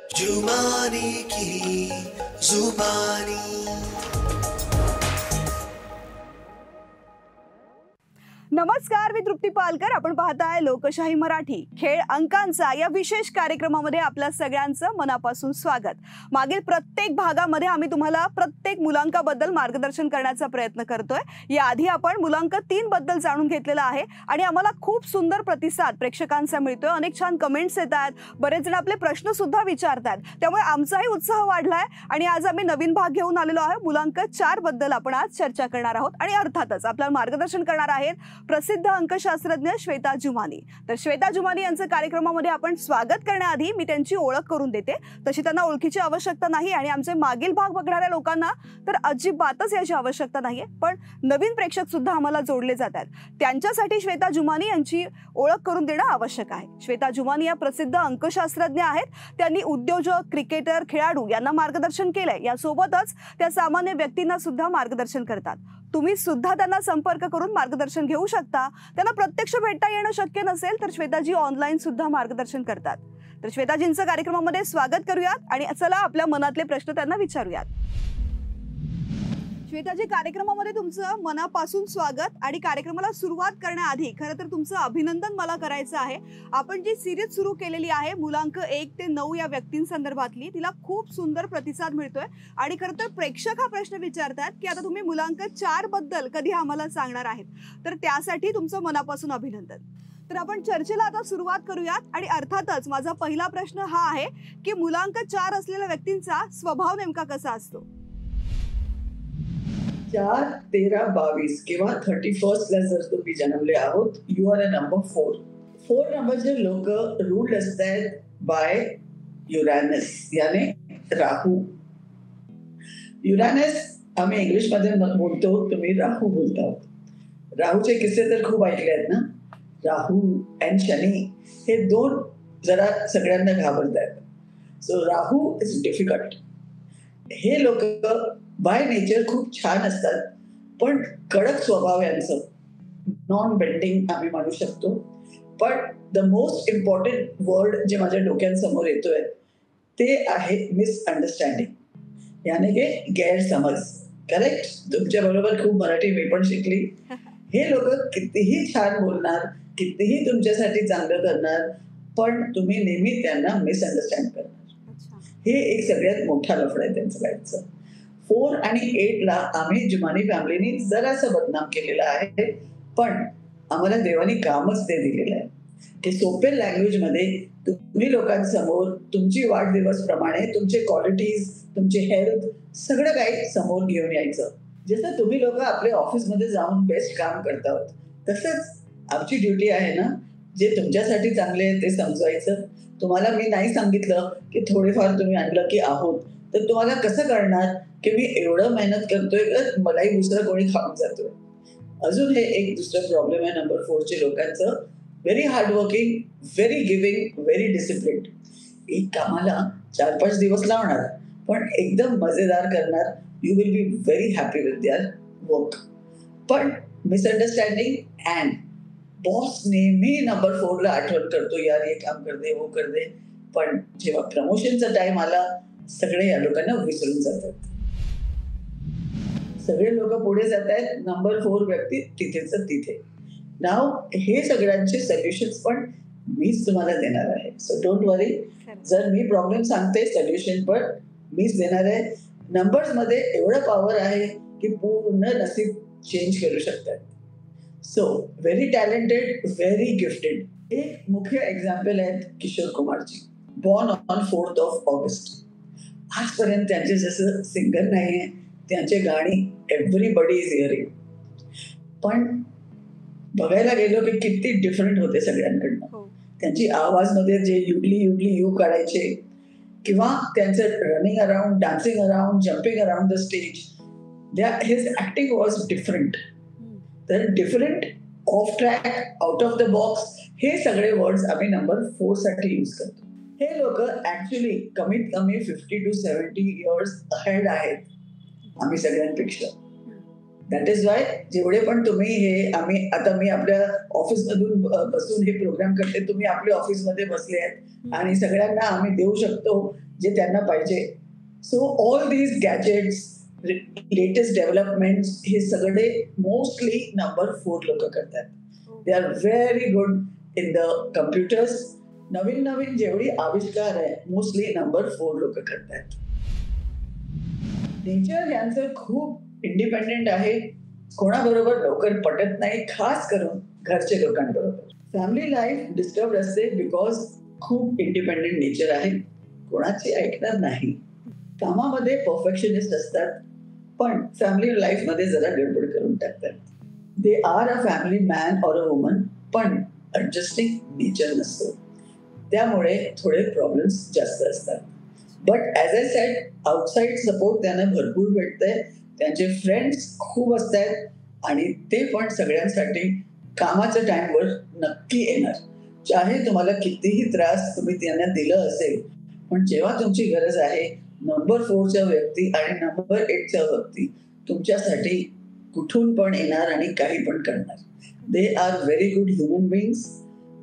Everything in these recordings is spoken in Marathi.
जुमानी की जुबानी. नमस्कार, मी तृप्ती पालकर. आपण पाहताय लोकशाही मराठी. खेळ अंकांचा या विशेष कार्यक्रमामध्ये आपल्या सगळ्यांचं मनापासून स्वागत. मागील प्रत्येक भागामध्ये आम्ही तुम्हाला प्रत्येक मुलांकाबद्दल मार्गदर्शन करण्याचा प्रयत्न करतोय. याआधी आपण मुलांक 3 बद्दल जाणून घेतलेला आहे आणि आम्हाला खूप सुंदर प्रतिसाद प्रेक्षकांचा मिळतोय. अनेक छान कमेंट्स येत आहेत, बरेच जण आपले प्रश्न सुद्धा विचारतात. त्यामुळे आमचाही उत्साह वाढलाय आणि आज आम्ही नवीन भाग घेऊन आलेलो आहे. मुलांक 4 बद्दल आपण आज चर्चा करणार आहोत आणि अर्थातच आपल्याला मार्गदर्शन करणार आहेत प्रसिद्ध अंकशास्त्रज्ञ श्वेता जुमानी. तर श्वेता जुमानी यांचं कार्यक्रमामध्ये आपण स्वागत करण्याआधी मी त्यांची ओळख करून देते. तशी त्यांना ओळखीची आवश्यकता नाही आणि आमचे मागील भाग बघणाऱ्या लोकांना तर अजिबातच याची आवश्यकता नाहीये, पण नवीन प्रेक्षक सुद्धा आम्हाला जोडले जातात. त्यांच्यासाठी श्वेता जुमानी यांची ओळख करून देणं आवश्यक आहे. श्वेता जुमानी या प्रसिद्ध अंकशास्त्रज्ञ आहेत. त्यांनी उद्योजक, क्रिकेटर, खेळाडू यांना मार्गदर्शन केलंय. यासोबतच त्या सामान्य व्यक्तींना सुद्धा मार्गदर्शन करतात. तुम्ही सुद्धा त्यांना संपर्क करून मार्गदर्शन घेऊ शकता. त्यांना प्रत्यक्ष भेटता येणं शक्य नसेल तर श्वेताजी ऑनलाईन सुद्धा मार्गदर्शन करतात. तर श्वेताजींचं कार्यक्रमामध्ये स्वागत करूयात आणि चला आपल्या मनातले प्रश्न त्यांना विचारूयात. श्वेताजी, कार्यक्रमामध्ये तुमचं मनापासून स्वागत. आणि कार्यक्रमाला सुरुवात करण्याआधी खरं तर तुमचं अभिनंदन मला करायचं आहे. आपण जी सिरीज सुरू केलेली आहे मुलांक 1 ते 9 या व्यक्तींसंदर्भातली, तिला खूप सुंदर प्रतिसाद मिळतोय आणि खरं तर प्रेक्षक हा प्रश्न विचारतात की आता तुम्ही मुलांक 4 बद्दल कधी आम्हाला सांगणार आहेत. तर त्यासाठी तुमचं मनापासून अभिनंदन. तर आपण चर्चेला आता सुरुवात करूयात आणि अर्थातच माझा पहिला प्रश्न हा आहे की मुलांक 4 असलेल्या व्यक्तींचा स्वभाव नेमका कसा असतो? 4, 13, 22 किंवा 31 ला जर तुम्ही जन्मले आहोत, यू आर अ नंबर 4. 4 नंबरचे लोक रूल्ड असतात बाय युरॅनस, याने राहू. युरॅनस आम्ही इंग्लिश मध्ये बोलतो, तुम्ही राहू बोलता. राहूचे किस्से तर खूप ऐकले आहेत ना. राहू अँड शनी हे 2 जरा सगळ्यांना घाबरतात. सो राहू इज डिफिकल्ट. हे लोक बाय नेचर खूप छान असतात, पण कडक स्वभाव यांचं, नॉन बेंडिंग आम्ही म्हणू शकतो. पण द मोस्ट इम्पॉर्टंट वर्ड जे माझ्या डोक्यांसमोर येतोय ते आहे मिसअंडरस्टँडिंग, याने की गैरसमज. करेक्ट. तुमच्या बरोबर खूप मराठी मी पण शिकली. हे लोक कितीही छान बोलणार, कितीही तुमच्यासाठी चांगलं करणार, पण तुम्ही नेहमी त्यांना मिसअंडरस्टँड करणार. हे एक सगळ्यात मोठा लफडा आहे त्यांचं लाईफचं. 4 आणि 8 ला आम्ही जुमानी फॅमिलीनी जरासं बदनाम केलेलं आहे, पण आम्हाला देवानी कामच ते दिलेलं आहे की सोप्या लँग्वेज मध्ये तुम्ही लोकांसमोर तुमची वाढदिवस प्रमाणे तुमचे क्वालिटीज, तुमची हेल्थ सगळं काही समोर घेऊन यायचं. जसं तुम्ही लोक आपल्या ऑफिसमध्ये जाऊन बेस्ट काम करतात, तसंच आमची ड्युटी आहे ना, जे तुमच्यासाठी चांगले आहे ते समजायचं. तुम्हाला मी नाही सांगितलं की थोडेफार तुम्ही अनलकी आहोत, तर तुम्हाला कसं कळणार की मी एवढं मेहनत करतोय तर मलाही दुसरं कोणी खाऊन जातोय. अजून हे एक दुसरं प्रॉब्लेम आहे नंबर 4 चे लोकांचं. Very hardworking, very giving, very discipline. एक कामाला 4-5 दिवस लावणार, पण एकदम मजेदार करणार. You will be very happy with their work. पण मिसअंडरस्टँडिंग अँड बॉस नेहमी नंबर 4 ला आठवण करतो, यार हे काम कर दे, वो कर दे. पण जेव्हा प्रमोशनचा टाइम आला, सगळे या लोकांना विसरून जातात. सगळे लोक पुढे जात आहेत, नंबर 4 व्यक्ती तिथेच तिथे. नाव हे सगळ्यांचे सोल्युशन्स पण मीच तुम्हाला देणार आहे. सो डोंट वरी. जर मी प्रॉब्लेम सांगते, सोल्युशन पण मीच देणार आहे. नंबर्स मध्ये एवढं पॉवर आहे की पूर्ण नसीब चेंज करू शकतात. So very talented, very gifted. एक मुख्य एक्झाम्पल आहेत किशोर कुमारजी, born on 4th of August. आजपर्यंत त्यांचे जसं सिंगर नाहीये, त्यांचे गाणी एव्हरीबडी इज हिअरिंग. पण बघायला गेलो की किती डिफरंट होते सगळ्यांकडनं. त्यांची आवाजमध्ये जे युगली युगली यू काढायचे किंवा त्यांचं running around, dancing around, jumping around the stage, his acting was different. तर different, off track, out of the box, हे सगळे वर्ड्स आम्ही नंबर 4 साठी यूज करतो. हे लोक ऍक्च्युली कमीत कमी 50 to 70 इयर्स अहेड आहेत आम्ही सगळ्यांपेक्षा. दॅट इज वाय जेवढे पण तुम्ही हे आता मी आपल्या ऑफिसमधून बसून हे प्रोग्राम करते, तुम्ही आपल्या ऑफिसमध्ये बसले आहेत आणि सगळ्यांना आम्ही देऊ शकतो जे त्यांना पाहिजे. So all these gadgets, latest developments हे सगळे मोस्टली नंबर 4 लोक करतात. They are very good in the computers. नवीन नवीन जेवढी आविष्कार आहे मोस्टली नंबर 4 लोक करतात. नेचर यांचं खूप इंडिपेंडेंट आहे. कोणाबरोबर लवकर पटत नाही, खास करून घरचे लोकांबरोबर. फॅमिली लाईफ डिस्टर्ब असते बिकॉज खूप इंडिपेंडेंट नेचर आहे. कोणाची ऐकणार नाही. कामामध्ये परफेक्शनिस्ट असतात, पण फॅमिली लाईफ मध्ये जरा गडबड करून टाकतात. They are a family man or a woman, पण ऍडजस्टिंग नेचर नसतो. त्यामुळे थोडे प्रॉब्लेम्स जास्त असतात. But as I said, outside support त्यांना भरपूर भेटतंय. त्यांचे फ्रेंड्स खूप असतात आणि ते पण सगळ्यांसाठी कामाच्या टाइमवर नक्की येणार. चाहे तुम्हाला कितीही त्रास तुम्ही त्यांना दिलं असेल, पण जेव्हा तुमची गरज आहे नंबर 4च्या व्यक्ती आणि नंबर 8च्या व्यक्ती तुमच्यासाठी कुठून पण येणार आणि काही पण करणार. दे आर व्हेरी गुड ह्युमन बिंग्स.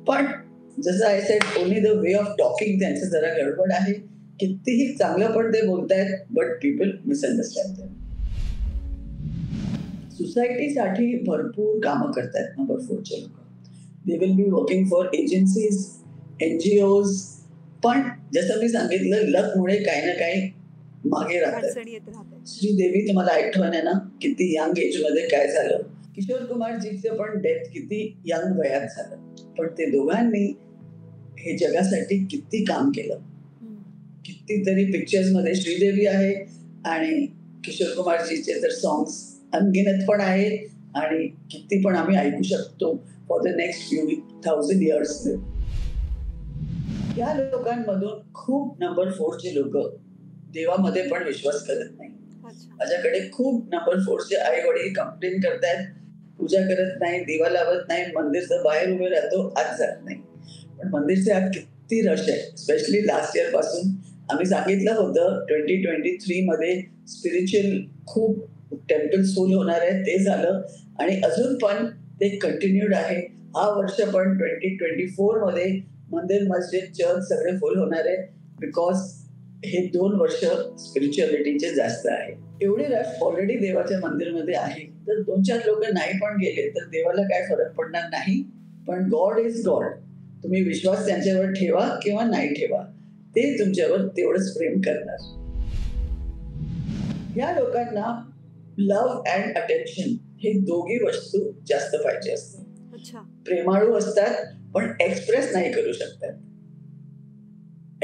पण जसं I said, only the way of talking त्यांचं जरा गडबड आहे. कितीही चांगलं पण ते बोलतायत, बट पीपल मिसअंडरस्टँड देम. सोसायटीसाठी भरपूर कामं करतात नंबर 4चे लोक. They will be working for agencies, NGOs. पण जसं मी सांगितलं, लकमुळे काही ना काही मागे राहतात. श्रीदेवी तुम्हाला आठवण आहे ना, किती यंग एज मध्ये काय झालं. किशोर कुमारजीचं पण डेथ किती यंग वयात झालं. पण ते दोघांनी हे जगासाठी किती काम केलं. कितीतरी पिक्चर्स मध्ये श्रीदेवी आहे आणि किशोर कुमारजीचे तर सॉंग्स अनगिनत पण आहे आणि किती पण आम्ही ऐकू शकतो for the next few 1000 years. या लोकांमधून खूप नंबर 4चे लोक देवामध्ये पण विश्वास करत नाही. माझ्याकडे खूप नंबर 4चे आई वडील कंप्लेंट करतात, पूजा करत नाही, दिवा लावत नाही, मंदिरचं बाहेर उभे राहतो, आत जात नाही. पण मंदिरचे आत किती रश आहे. स्पेशली लास्ट इयर पासून आम्ही सांगितलं होतं 2023 मध्ये स्पिरिच्युअल खूप टेम्पल्स फुल होणार आहे. ते झालं आणि अजून पण ते कंटिन्यूड आहे. हा वर्ष पण 2024 मध्ये मंदिर, मस्जिद, चर्च सगळे फुल होणार आहे. बिकॉज हे 2 वर्ष स्पिरिच्युअलिटीचे जास्त आहे. एवढे रश ऑलरेडी देवाच्या मंदिरमध्ये आहे, तर 2-4 लोक नाही पण गेले तर देवाला काय फरक पडणार नाही. पण गॉड इज गॉड. तुम्ही विश्वास त्यांच्यावर ठेवा किंवा नाही ठेवा, ते तुमच्यावर तेवढंच प्रेम करणार. या लोकांना लव्ह अँड अटेन्शन हे दोघी वस्तू जास्त पाहिजे असते. प्रेमाळू असतात पण एक्सप्रेस नाही करू शकतात.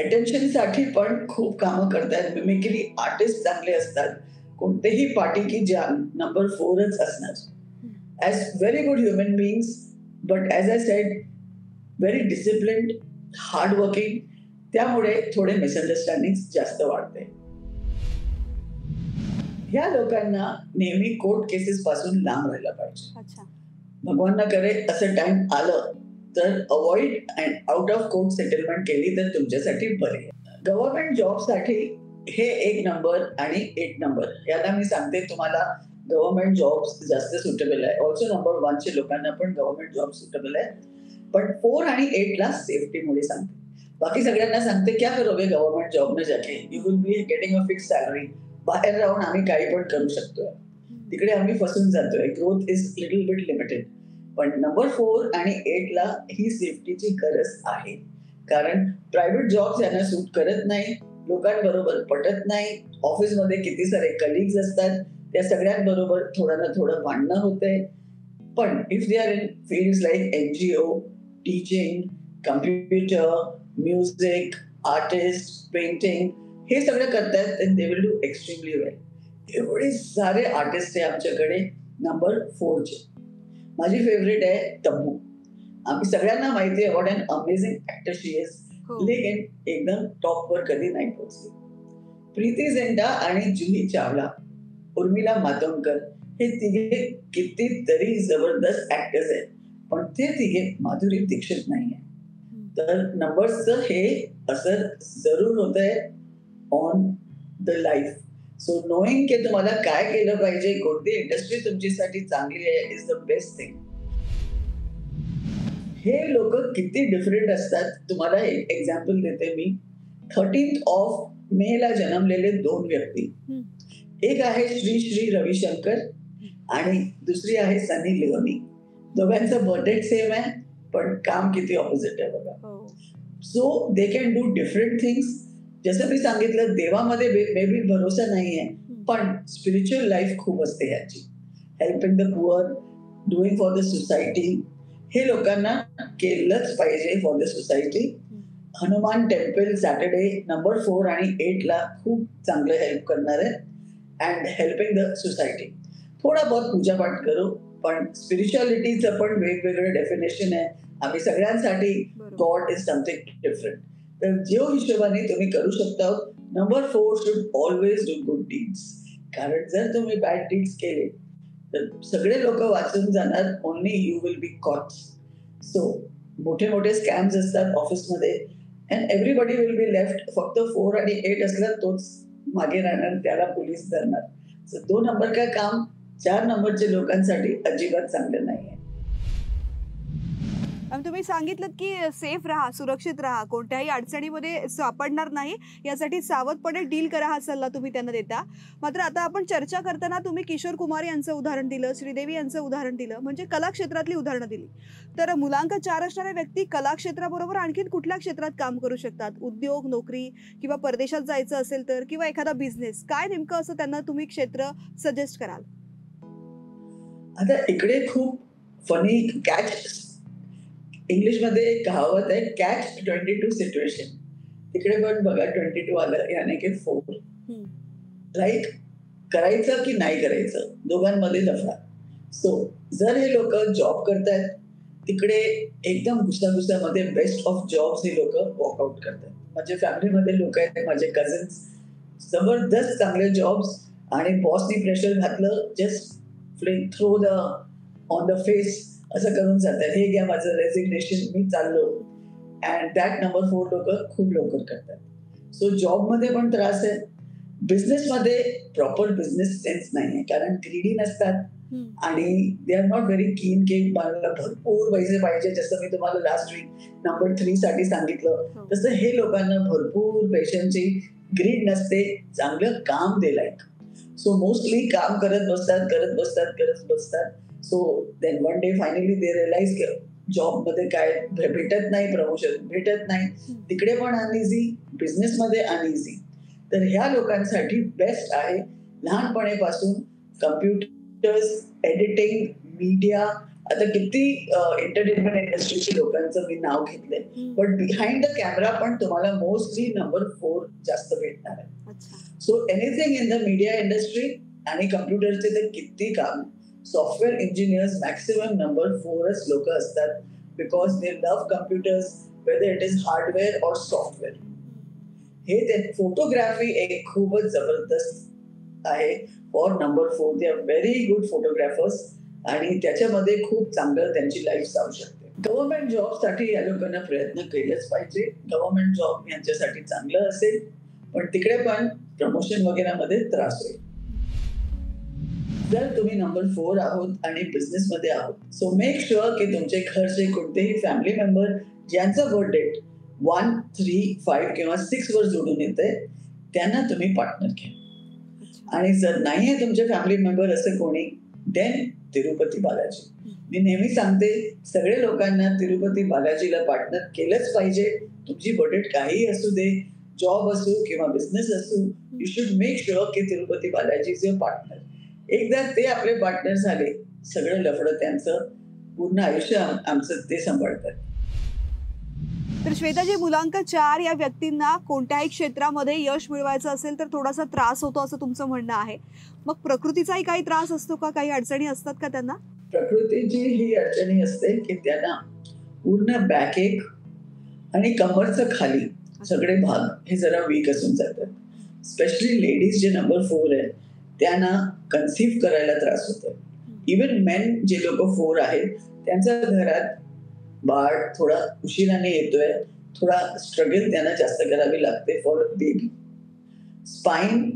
अटेन्शन साठी पण खूप कामं करतात. मिमिक्री आर्टिस्ट चांगले असतात. कोणतेही पार्टी की ज्या नंबर 4च असणार. As very good human बिंग्स, but as I said, very disciplined, hard working. त्यामुळे थोडे मिसअंडरस्टँडिंग जास्त वाढते. ह्या लोकांना नेहमी कोर्ट केसेस पासून लांब राहायला पाहिजे. भगवान ना करे असं टाइम आलं तर avoid and out of court settlement केली तर तुमच्यासाठी बरे. गव्हर्नमेंट जॉबसाठी हे 1 नंबर आणि 8 नंबर याला मी सांगते तुम्हाला गव्हर्नमेंट जॉब जास्त सुटेबल आहे. ऑल्सो नंबर 1चे लोकांना पण गव्हर्नमेंट जॉब सुटेबल आहे. पण 4 आणि 8 ला सेफ्टीमुळे सांगते. बाकी सगळ्यांना सांगते क्या करोगे गव्हर्नमेंट जॉब में जाके, you will be getting a fix salary. बाहेर राहून आम्ही काही पण करू शकतोय, तिकडे आम्ही फसून जातोय. Growth is little bit limited. पण नंबर 4 आणि 8 ला ही सेफ्टीची गरज आहे. कारण प्रायव्हेट जॉब यांना सूट करत नाही, लोकांबरोबर पटत नाही. ऑफिसमध्ये किती सारे कलिग्स असतात, त्या सगळ्यांबरोबर थोडं ना थोडं भांडणं होतंय. पण if they are in fields like NGO, teaching, computer, music, artist, painting, हे सगळं करतात, दे विल डू एक्स्ट्रीमली वेल. एवढे सारे आर्टिस्ट आहे आमच्याकडे नंबर 4चे. माझी फेवरेट आहे तब्बू. आम्ही सगळ्यांना माहिती आहे what an amazing actor she is. लेकिन एकदम टॉपवर कधी नाही पोहोचली. प्रीती झिंटा आणि जुही चावला, उर्मिला मातोंडकर हे तिघे कितीतरी जबरदस्त ऍक्टर्स आहेत, पण ते तिघे माधुरी दीक्षित नाहीये. तर नंबर्सचं हे असर जरूर होतंय on the life. So knowing की तुम्हाला काय केलं पाहिजे, कोणती इंडस्ट्री तुमच्यासाठी चांगली आहे, इज द बेस्ट थिंग. हे लोक किती डिफरंट असतात. तुम्हाला एक एक्झाम्पल देते मी. 13th of मेला जन्मलेले 2 व्यक्ती. एक आहे श्री श्री रविशंकर आणि दुसरी आहे सनी लिओनी. दोघांचं बर्थडे सेम आहे, पण काम किती ऑपोजिट आहे बघा. So they can do different things. जसं मी सांगितलं, देवामध्ये मे बी भरोसा नाहीये, पण स्पिरिच्युअल लाईफ खूप असते ह्याची. Helping the poor, doing for the society, हे लोकांना केलंच पाहिजे for the society. Hanuman temple Saturday number 4 आणि 8 ला खूप चांगलं हेल्प करणार आहे. And helping the society. थोडा बहुत पूजापाठ करू, पण स्पिरिच्युअलिटीचं पण वेगवेगळं डेफिनेशन आहे. आम्ही सगळ्यांसाठी गॉड इज समथिंग डिफरंट. तर जो हिशोबाने तुम्ही करू शकता. Number 4 should always do good deeds. कारण जर तुम्ही बॅड डीड्स केले तर सगळे लोक वाचून जाणार. Only you will be caught. So मोठे मोठे स्कॅम्स असतात ऑफिसमध्ये and everybody will be left. फक्त 4 आणि 8 असलं तोच मागे राहणार, त्याला पोलीस धरणार. सो 2 नंबर का काम 4 नंबरच्या लोकांसाठी अजिबात चांगलं नाहीये. तुम्ही सांगितलं की सेफ राहा, सुरक्षित राहा, कोणत्याही अडचणीमध्ये सापडणार नाही, यासाठी सावधपणे डील करा, हा सल्ला तुम्ही त्यांना देता. मात्र आता आपण चर्चा करताना तुम्ही किशोर कुमार यांचं उदाहरण दिलं, श्रीदेवी यांचं उदाहरण दिलं, म्हणजे कला क्षेत्रातली उदाहरणं दिली. तर मुलांक 4 असणाऱ्या व्यक्ती कला क्षेत्राबरोबर आणखीन कुठल्या क्षेत्रात काम करू शकतात? उद्योग, नोकरी किंवा परदेशात जायचं असेल तर, किंवा एखादा बिझनेस, काय नेमकं असं त्यांना तुम्ही क्षेत्र सजेस्ट कराल? आता इकडे खूप फनी कॅच, इंग्लिशमध्ये एक कहावत आहे, कॅच 22 सिच्युएशन. तिकडे पण बघा 22 आलं, याने की 4. लाईक करायचं की नाही करायचं, दोघांमध्ये लफडा. सो जर हे लोक जॉब करतायत, तिकडे एकदम घुसाघुसामध्ये बेस्ट ऑफ जॉब्स हे लोक वॉकआउट करतात. माझ्या फॅमिलीमध्ये लोक आहेत, माझे कझन्स, जबरदस्त चांगले जॉब्स, आणि बॉसनी प्रेशर घातलं, just throw the on the face असं करून जातात, हे घ्या माझं रेझिग्नेशन, मी चाललो. अँड दॅट नंबर 4 लोक खूप लवकर करतात. सो जॉबमध्ये पण त्रास आहे. बिझनेसमध्ये प्रॉपर बिझनेस सेन्स नाही आहे, कारण ग्रीडी नसतात आणि दे आर नॉट व्हेरी कीन की मला भरपूर पैसे पाहिजे. जसं मी तुम्हाला लास्ट वीक नंबर 3 साठी सांगितलं, तसं हे लोकांना भरपूर पैशांची ग्रीड नसते, चांगलं काम दे लाईक. सो मोस्टली काम करत बसतात. So then one day finally they realise की जॉबमध्ये काय भेटत नाही, प्रमोशन भेटत नाही, तिकडे पण अनइझी, बिझनेसमध्ये अनइझी. तर ह्या लोकांसाठी बेस्ट आहे लहानपणीपासून कम्प्युटर्स, एडिटिंग, मीडिया. आता किती एंटरटेनमेंट इंडस्ट्रीची लोकांचं मी नाव घेतलंय, बट बिहाइंड द कॅमेरा पण तुम्हाला मोस्टली नंबर 4 जास्त भेटणार आहे. So anything in the media industry आणि कम्प्युटरचे तर किती काम. सॉफ्टवेअर इंजिनियर्स मॅक्सिमम नंबर 4च लोक असतात, because they love computers, whether it is hardware और सॉफ्टवेअर. हे फोटोग्राफी एक खूपच जबरदस्त आहे for number 4. They are very good photographers आणि त्याच्यामध्ये खूप चांगलं त्यांची लाईफ जाऊ शकते. गव्हर्नमेंट जॉबसाठी या लोकांना प्रयत्न केलेच पाहिजे. गव्हर्नमेंट जॉब यांच्यासाठी चांगलं असेल, पण तिकडे पण प्रमोशन वगैरे मध्ये त्रास होईल. जर तुम्ही नंबर 4 आहोत आणि बिझनेस मध्ये आहोत, सो मेक शुअर की तुमचे घरचे कोणतेही फॅमिली मेंबर ज्यांचं बर्थ डेट 1, 3, 5 किंवा 6 वर जोडून येते, त्यांना तुम्ही पार्टनर घ्या. आणि जर नाहीये तुमचे फॅमिली मेंबर असं कोणी, देन तिरुपती बालाजी. मी नेहमी सांगते सगळे लोकांना तिरुपती बालाजीला पार्टनर केलंच पाहिजे. तुमची बर्थ डेट काही असू दे, जॉब असू किंवा बिझनेस असू, यू शुड मेक शुअर की Tirupati Balaji is your partner. एकदा ते आपले पार्टनर झाले, सगळं लफडं त्यांचं पूर्ण आयुष्य आमचं ते सांभाळतात. तर श्वेताजी, मुलांक 4 या व्यक्तींना कोणत्याही क्षेत्रामध्ये यश मिळवायचं असेल तर थोडासा त्रास होतो असं तुमचं म्हणणं आहे. मग प्रकृतीचाही काही त्रास असतो का? काही अडचणी असतात का त्यांना? प्रकृतीची ही अडचणी असते की त्यांना पूर्ण बॅकएक आणि कमरचं खाली सगळे भाग हे जरा वीक असून जातात. स्पेशली लेडीज जे नंबर 4 आहे त्यांना कन्सीव्ह करायला त्रास होतो. इवन मेन जे लोक 4 आहेत त्यांच्या घरात बाळ थोडा उशिराने येतोय, थोडा स्ट्रगल त्यांना जास्त करावी लागते for baby. Spine,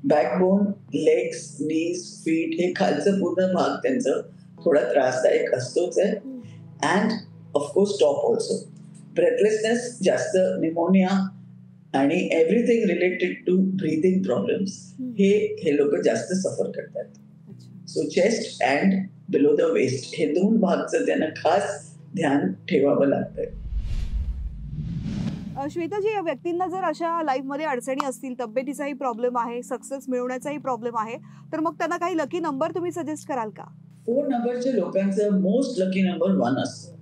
backbone, legs, knees, feet हे खालचं पूर्ण भाग त्यांचं थोडा त्रासदायक असतोच आहे. And of course top also. Breathlessness जास्त, निमोनिया, आणि everything related to breathing problems हे लोक जास्त सफर करतात. So chest and below the waist हे दोन भागचं त्यांना खास ध्यान ठेवावं लागतं. श्वेताजी, या व्यक्तींना जर अशा लाईफमध्ये अडचणी असतील, तब्येतीचाही प्रॉब्लेम आहे, सक्सेस मिळवण्याचाही प्रॉब्लेम आहे, तर मग त्यांना काही लकी नंबर तुम्ही सजेस्ट कराल का? 4 नंबरच्या लोकांचं मोस्ट लकी नंबर 1 असतो.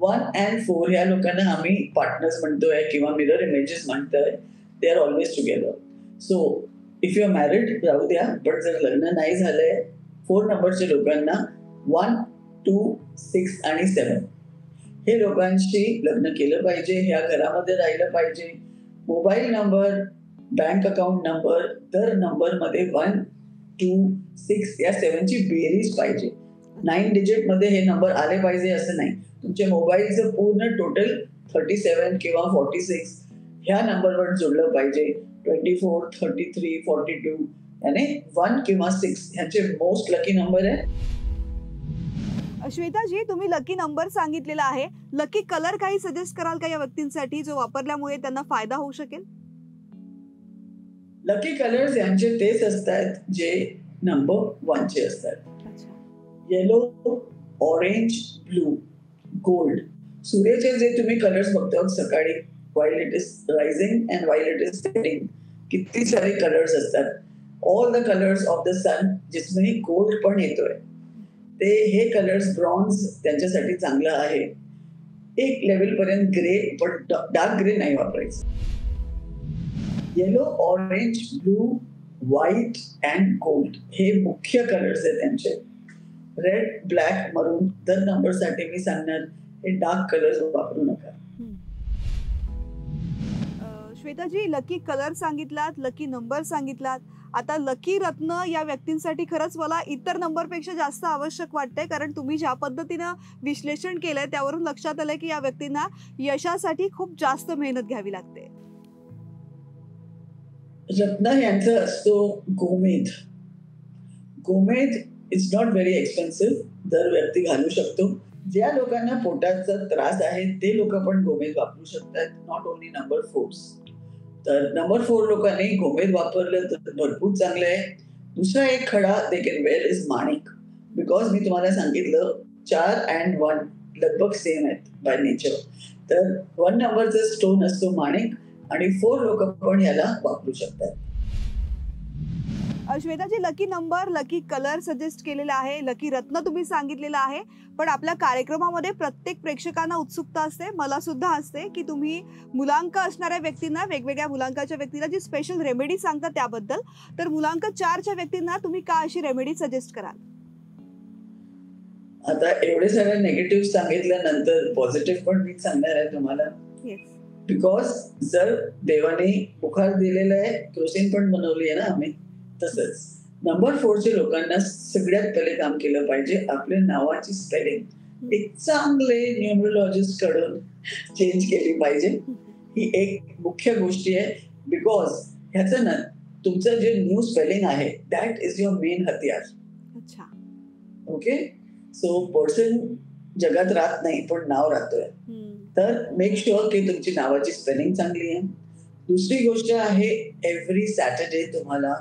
1 and 4 ह्या लोकांना आम्ही पार्टनर्स म्हणतोय किंवा मिरर इमेजेस म्हणतोय. They are always together. So if you are married राहू द्या, बट जर लग्न नाही झालंय 4 नंबरच्या लोकांना 1, 2, 6 आणि 7 हे लोकांशी लग्न केलं पाहिजे, ह्या घरामध्ये राहिलं पाहिजे. Mobile number, bank account number, दर नंबरमध्ये 1, 2, 6 या 7ची बेरीज पाहिजे. 9 डिजिटमध्ये हे नंबर आले पाहिजे असं नाही. तुमच्या मोबाईलचं पूर्ण टोटल 37 किंवा 46 ह्या नंबरवर जोडलं पाहिजे. 24, 33, 42 याने 1 किंवा 6 ह्याचे मोस्ट लकी नंबर आहे. श्वेताजी, तुम्ही लकी नंबर सांगितलेला आहे, लकी कलर काही सजेस्ट कराल का या व्यक्तींसाठी, जो वापरल्यामुळे त्यांना फायदा होऊ शकेल? लकी कलर्स यांचे तेच असतात जे नंबर 1 चे असतात. Yellow, orange, blue, gold. सूर्याचे जे तुम्ही कलर्स बघता सकाळी, while it is rising and while it is setting, किती सारे कलर्स असतात. All the colours of the sun, जिसमें गोल्ड पण येतोय, ते हे कलर्स ब्रॉन्झ त्यांच्यासाठी चांगलं आहे. एक लेवल पर्यंत ग्रे, पण डार्क ग्रे नाही वापरायचं. Yellow, orange, blue, white and gold हे मुख्य कलर्स आहेत त्यांचे. रेड, ब्लॅक, मरून दर नंबरसाठी मी सांगणार हे डार्क कलर्स वापरू नका. श्वेताजी, लकी कलर सांगितलात, लकी नंबर सांगितलात, आता लकी रत्न या व्यक्तींसाठी खरंच मला इतर नंबरपेक्षा जास्त आवश्यक वाटतंय, कारण तुम्ही ज्या पद्धतीनं विश्लेषण केलंय त्यावरून लक्षात आलंय की या व्यक्तींना यशासाठी खूप जास्त मेहनत घ्यावी लागते. रत्न यांचा असतो गोमेद. गोमेद इज नॉट व्हेरी एक्सपेन्सिव्ह, दर व्यक्ती घालू शकतो. ज्या लोकांना पोटाचा त्रास आहे ते लोक पण गोमेद वापरू शकतात, नॉट ओन्ली नंबर 4. तर नंबर 4 लोकांनी गोमेद वापरलं तर भरपूर चांगलं आहे. दुसरा एक खडा दे can where is manik, because मी तुम्हाला सांगितलं 4 and 1 लगभग सेम आहेत बाय नेचर. तर 1 नंबरचा स्टोन असतो माणिक आणि 4 लोक पण याला वापरू शकतात. Shweta ji, lucky number, lucky colour suggest केलेला आहे, लकी रत्न तुम्ही सांगितलेलं आहे, पण आपल्या कार्यक्रमामध्ये प्रत्येक प्रेक्षकांना उत्सुकता असते, मला सुद्धा असते, की तुम्ही मुलांक असणाऱ्या व्यक्तींना, वेगवेगळ्या मुलांकाच्या व्यक्तीला जी स्पेशल रेमेडी सांगता त्याबद्दल. तर मुलांक 4च्या व्यक्तींना तुम्ही का अशी रेमेडी सजेस्ट कराल? आता एवढे सारे नेगेटिव्ह सांगितल्यानंतर पॉझिटिव्ह पण मी सांगणार आहे तुम्हाला. बिकॉज जर देवाने बुखार दिलेलं आहे, क्रोसिन पण बनवली आहे ना आम्ही, तसंच नंबर 4च्या लोकांना सगळ्यात पहिले काम केलं पाहिजे आपल्या नावाची स्पेलिंग एक चांगले न्यूमरोलॉजिस्ट कडून चेंज केली पाहिजे. ही एक मुख्य गोष्टी आहे, बिकॉज ह्याचं ना तुमचं जे न्यू स्पेलिंग आहे दॅट इज युअर मेन हथियार. ओके, सो पर्सन जगात राहत नाही पण नाव राहतोय, तर मेक शुअर की तुमची नावाची स्पेलिंग चांगली आहे. दुसरी गोष्ट आहे, एव्हरी सॅटर्डे तुम्हाला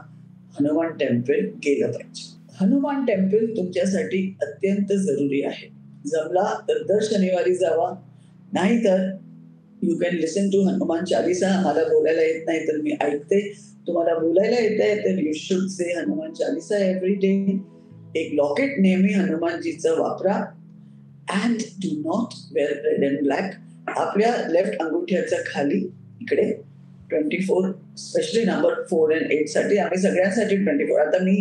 हनुमान टेम्पल गेलं पाहिजे. हनुमान टेम्पल तुमच्यासाठी अत्यंत जरुरी आहे. जमला तर दर शनिवारी जावा, नाही तर you can listen to Hanuman Chalisa. मला बोलायला येत नाही तर मी ऐकते, तुम्हाला बोलायला येत आहे तर you should say Hanuman Chalisa every day. एक लॉकेट नेहमी हनुमानजीचं वापरा. And do not wear red and black. आपल्या लेफ्ट अंगुठ्याच्या खाली इकडे 24, स्पेशली नंबर 4 and 8 साठी, आम्ही सगळ्यांसाठी 24. आता मी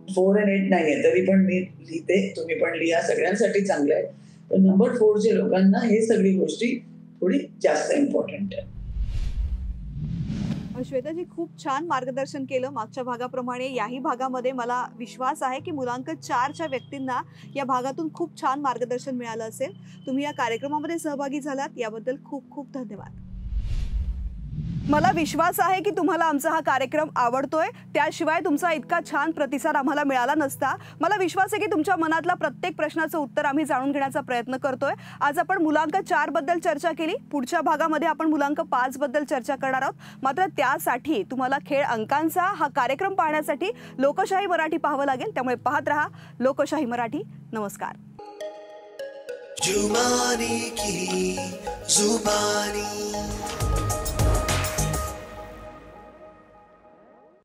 4 and 8 नाहीये तरी पण मी लिहिते, तुम्ही पण लिहा, सगळ्यांसाठी चांगलं आहे. तर नंबर 4च्या लोकांना हे सगळी गोष्टी थोडी जास्त इम्पॉर्टंट आहे. श्वेताजी, खूप छान मार्गदर्शन केलं. मागच्या भागाप्रमाणे याही भागामध्ये मला विश्वास आहे की मुलांक 4च्या व्यक्तींना या भागातून खूप छान मार्गदर्शन मिळालं असेल. तुम्ही या कार्यक्रमामध्ये सहभागी झालात याबद्दल खूप खूप धन्यवाद. मला विश्वास आहे की तुम्हाला आमचा हा कार्यक्रम आवडतोय, त्याशिवाय तुमचा इतका छान प्रतिसाद आम्हाला मिळाला नसता. मला विश्वास आहे की तुमच्या मनातला प्रत्येक प्रश्नाचं उत्तर आम्ही जाणून घेण्याचा प्रयत्न करतोय. आज आपण मुलांक 4 बद्दल चर्चा केली. पुढच्या भागामध्ये आपण मुलांक 5 बद्दल चर्चा करणार आहोत. मात्र त्यासाठी तुम्हाला खेळ अंकांचा हा कार्यक्रम पाहण्यासाठी लोकशाही मराठी पाहावं लागेल. त्यामुळे पाहत रहा लोकशाही मराठी. नमस्कार. जुमानी की जुबानी